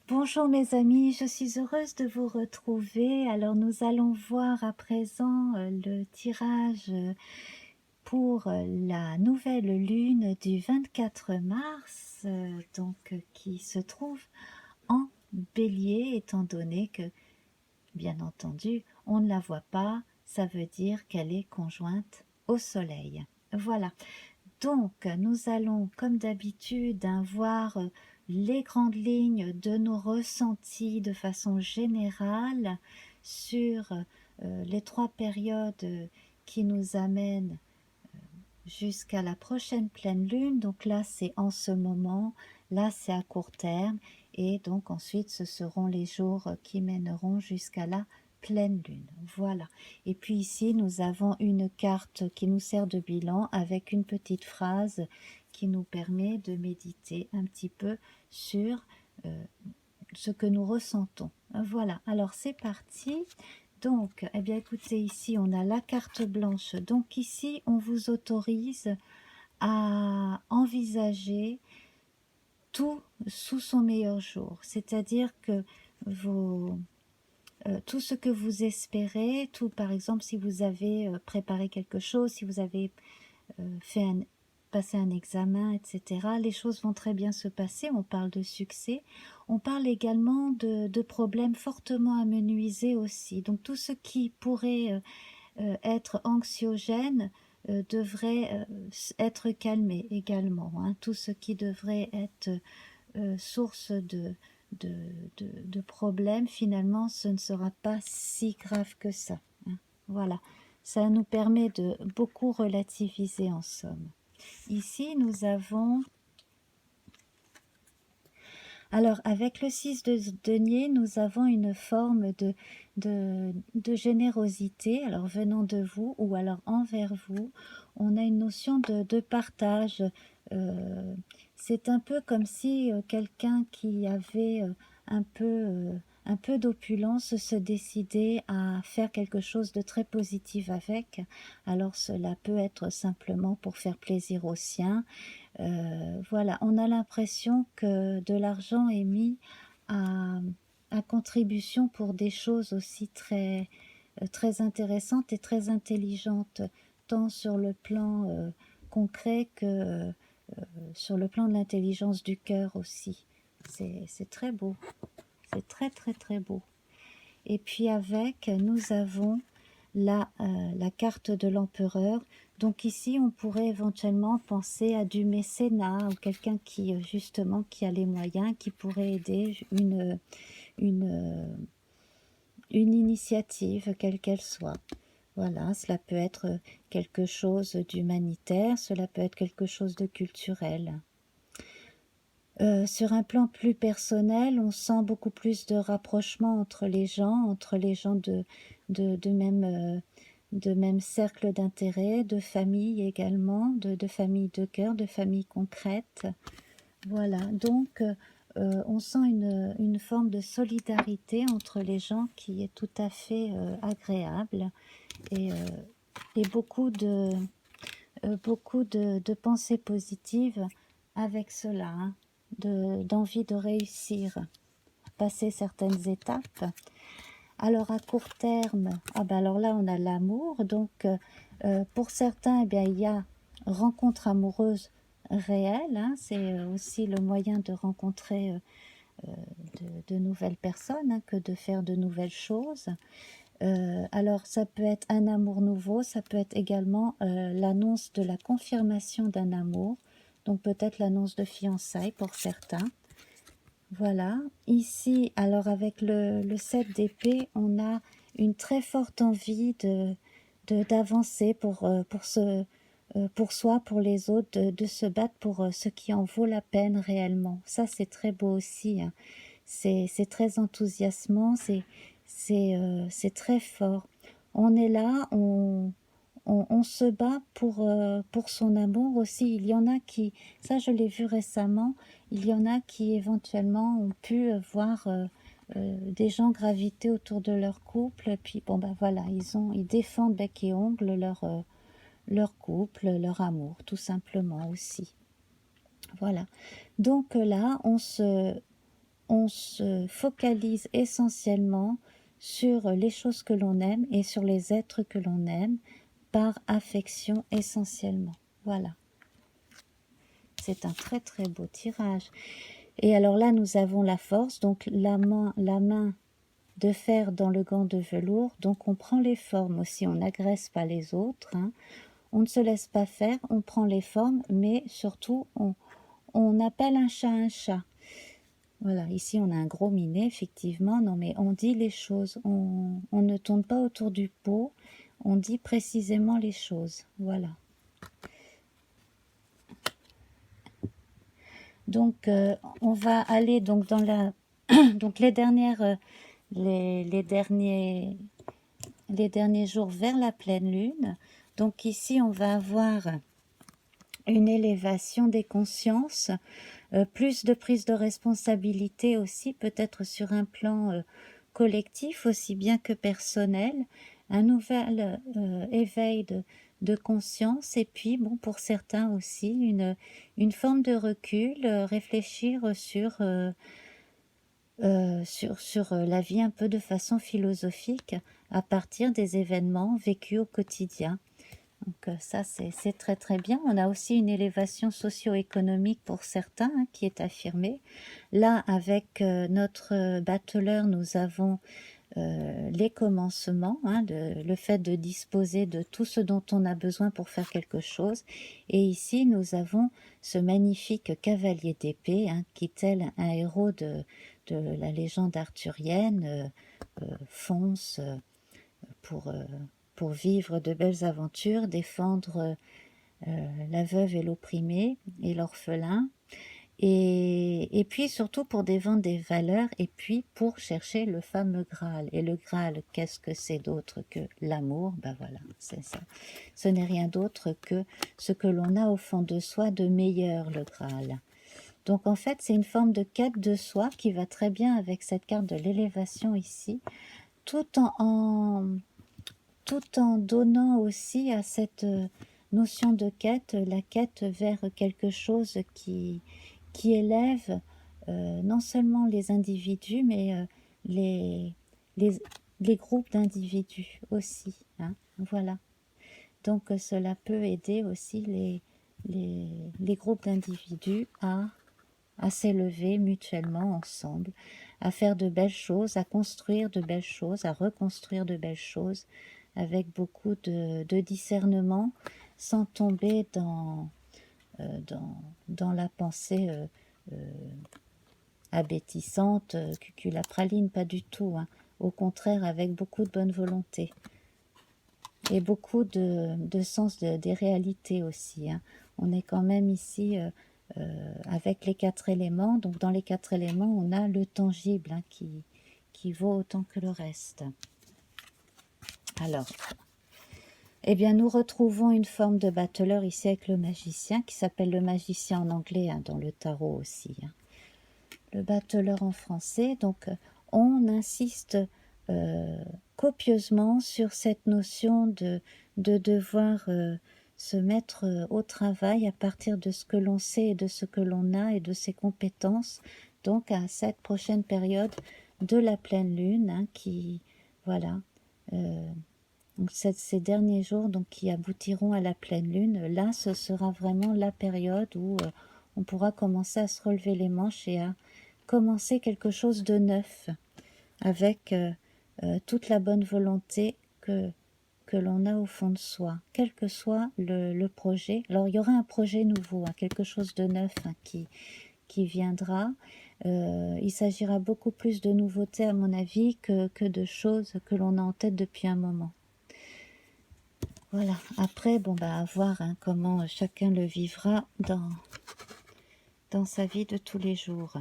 Bonjour mes amis, je suis heureuse de vous retrouver. Alors nous allons voir à présent le tirage pour la nouvelle lune du 24 mars, qui se trouve en Bélier, étant donné que, bien entendu, on ne la voit pas, ça veut dire qu'elle est conjointe au Soleil. Voilà. Donc, nous allons, comme d'habitude, voir les grandes lignes de nos ressentis de façon générale sur les 3 périodes qui nous amènent jusqu'à la prochaine pleine lune. Donc là, c'est en ce moment, là, c'est à court terme. Et donc ensuite, ce seront les jours qui mèneront jusqu'à la pleine lune. Voilà. Et puis ici, nous avons une carte qui nous sert de bilan avec une petite phrase qui nous permet de méditer un petit peu sur ce que nous ressentons. Voilà. Alors c'est parti. Donc, eh bien écoutez, ici on a la carte blanche. Donc ici, on vous autorise à envisager tout sous son meilleur jour. C'est-à-dire que tout ce que vous espérez, tout par exemple si vous avez préparé quelque chose, si vous avez passer un examen, etc. Les choses vont très bien se passer, on parle de succès. On parle également de problèmes fortement amenuisés aussi. Donc tout ce qui pourrait être anxiogène devrait être calmé également. Hein. Tout ce qui devrait être source de problèmes, finalement, ce ne sera pas si grave que ça. Hein. Voilà. Ça nous permet de beaucoup relativiser en somme. Ici, nous avons... Alors, avec le 6 de denier, nous avons une forme de générosité, alors venant de vous ou alors envers vous. On a une notion de partage. C'est un peu comme si quelqu'un qui avait un peu d'opulence se décidait à faire quelque chose de très positif avec. Alors cela peut être simplement pour faire plaisir aux siens. Voilà, on a l'impression que de l'argent est mis à, à contribution pour des choses aussi très intéressantes et très intelligentes, tant sur le plan concret que sur le plan de l'intelligence du cœur aussi. C'est très beau, c'est très beau. Et puis avec, nous avons la carte de l'empereur. Donc ici, on pourrait éventuellement penser à du mécénat ou quelqu'un qui, justement, qui a les moyens, qui pourrait aider une, une initiative, quelle qu'elle soit. Voilà, cela peut être quelque chose d'humanitaire, cela peut être quelque chose de culturel. Sur un plan plus personnel, on sent beaucoup plus de rapprochement entre les gens de même cercle d'intérêt, de famille également, de famille de cœur, de famille concrète. Voilà, donc on sent une forme de solidarité entre les gens qui est tout à fait agréable et, beaucoup de pensées positives avec cela, hein, d'envie de réussir, passer certaines étapes. Alors à court terme, alors là on a l'amour, donc pour certains eh bien, il y a rencontre amoureuse réelle, hein, c'est aussi le moyen de rencontrer de nouvelles personnes, hein, que de faire de nouvelles choses. Alors ça peut être un amour nouveau, ça peut être également l'annonce de la confirmation d'un amour, donc peut-être l'annonce de fiançailles pour certains. Voilà, ici, alors avec le 7 d'épée, on a une très forte envie d'avancer pour soi, pour les autres, de se battre pour ce qui en vaut la peine réellement. Ça, c'est très beau aussi, hein. C'est très enthousiasmant, c'est très fort. On est là, on se bat pour son amour aussi. Il y en a qui, ça je l'ai vu récemment, il y en a qui éventuellement ont pu voir des gens graviter autour de leur couple, et puis bon ben voilà, ils défendent bec et ongle leur couple, leur amour, tout simplement aussi. Voilà. Donc là, on se focalise essentiellement sur les choses que l'on aime et sur les êtres que l'on aime par affection essentiellement. Voilà. C'est un très très beau tirage. Et alors là, nous avons la force, donc la main de fer dans le gant de velours. Donc on prend les formes aussi, on n'agresse pas les autres. Hein. On ne se laisse pas faire, on prend les formes, mais surtout on appelle un chat un chat. Voilà, ici on a un gros minet, effectivement. Non mais on dit les choses, on ne tourne pas autour du pot, on dit précisément les choses. Voilà. Donc on va aller donc dans la donc les dernières les derniers jours vers la pleine lune. Donc ici on va avoir une élévation des consciences, plus de prise de responsabilité aussi, peut-être sur un plan collectif aussi bien que personnel, un nouvel éveil de conscience, et puis bon, pour certains aussi une forme de recul, réfléchir sur la vie un peu de façon philosophique à partir des événements vécus au quotidien. Donc ça, c'est très très bien. On a aussi une élévation socio-économique pour certains hein, qui est affirmée. Là, avec notre battleur, nous avons les commencements, hein, le fait de disposer de tout ce dont on a besoin pour faire quelque chose. Et ici, nous avons ce magnifique cavalier d'épée, hein, qui, tel un héros de la légende arthurienne, fonce pour vivre de belles aventures, défendre la veuve et l'opprimé et l'orphelin, et puis surtout pour défendre des valeurs, et puis pour chercher le fameux Graal. Et le Graal, qu'est-ce que c'est d'autre que l'amour? Ben voilà, c'est ça. Ce n'est rien d'autre que ce que l'on a au fond de soi de meilleur, le Graal. Donc en fait, c'est une forme de quête de soi qui va très bien avec cette carte de l'élévation ici, tout en donnant aussi à cette notion de quête, la quête vers quelque chose qui élève non seulement les individus, mais les, les, les groupes d'individus aussi. Hein, voilà. Donc cela peut aider aussi les groupes d'individus à s'élever mutuellement ensemble, à faire de belles choses, à construire de belles choses, à reconstruire de belles choses, avec beaucoup de discernement, sans tomber dans la pensée abêtissante, cuculapraline, pas du tout. Hein. Au contraire, avec beaucoup de bonne volonté. Et beaucoup de sens des réalités aussi. Hein. On est quand même ici avec les 4 éléments. Donc dans les 4 éléments, on a le tangible hein, qui vaut autant que le reste. Alors, eh bien, nous retrouvons une forme de battleur ici avec le magicien, qui s'appelle le magicien en anglais, hein, dans le tarot aussi. Hein. Le battleur en français. Donc, on insiste copieusement sur cette notion de devoir se mettre au travail à partir de ce que l'on sait et de ce que l'on a et de ses compétences. Donc, à cette prochaine période de la pleine lune, hein, qui, voilà, donc ces derniers jours donc, qui aboutiront à la pleine lune, là, ce sera vraiment la période où on pourra commencer à se relever les manches et à commencer quelque chose de neuf, avec toute la bonne volonté que l'on a au fond de soi, quel que soit le projet. Alors, il y aura un projet nouveau, hein, quelque chose de neuf hein, qui viendra. Il s'agira beaucoup plus de nouveautés, à mon avis, que de choses que l'on a en tête depuis un moment. Voilà, après, bon, bah, à voir hein, comment chacun le vivra dans sa vie de tous les jours.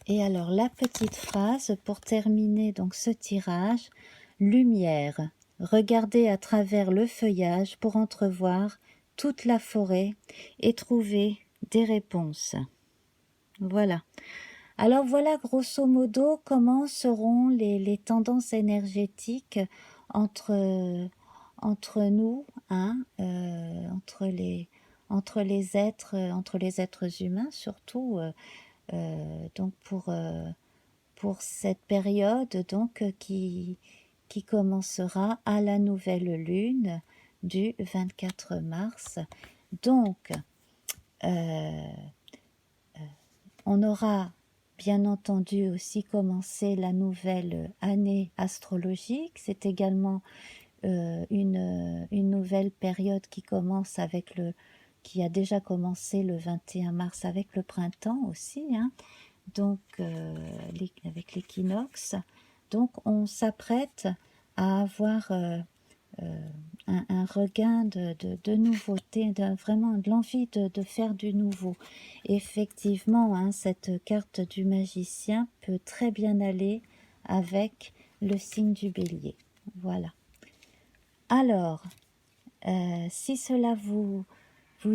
Et alors, la petite phrase pour terminer donc ce tirage, lumière, regardez à travers le feuillage pour entrevoir toute la forêt et trouver des réponses. Voilà. Alors voilà grosso modo comment seront les tendances énergétiques entre entre nous, hein, entre les êtres humains surtout, donc pour cette période donc qui commencera à la nouvelle lune du 24 mars. Donc, on aura bien entendu aussi commencé la nouvelle année astrologique. C'est également une nouvelle période qui commence qui a déjà commencé le 21 mars avec le printemps aussi, hein, donc avec l'équinoxe. Donc on s'apprête à avoir un regain de nouveauté, vraiment de l'envie de faire du nouveau. Effectivement, hein, cette carte du magicien peut très bien aller avec le signe du bélier. Voilà. Alors, si cela vous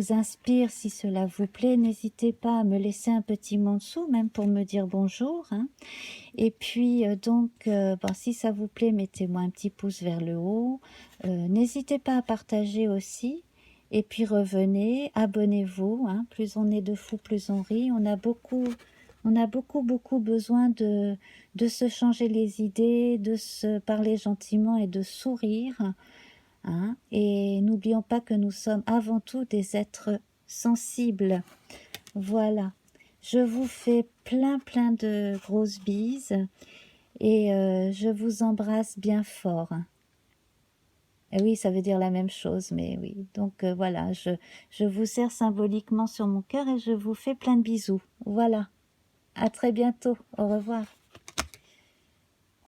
inspire, si cela vous plaît, n'hésitez pas à me laisser un petit mot en dessous, même pour me dire bonjour, hein. Et puis, si ça vous plaît, mettez-moi un petit pouce vers le haut. N'hésitez pas à partager aussi. Et puis revenez, abonnez-vous, hein. Plus on est de fous, plus on rit. On a beaucoup besoin de se changer les idées, de se parler gentiment et de sourire, hein. Et n'oublions pas que nous sommes avant tout des êtres sensibles. Voilà. Je vous fais plein de grosses bises et je vous embrasse bien fort. Et oui, ça veut dire la même chose, mais oui. Donc voilà, je vous serre symboliquement sur mon cœur et je vous fais plein de bisous. Voilà. À très bientôt. Au revoir.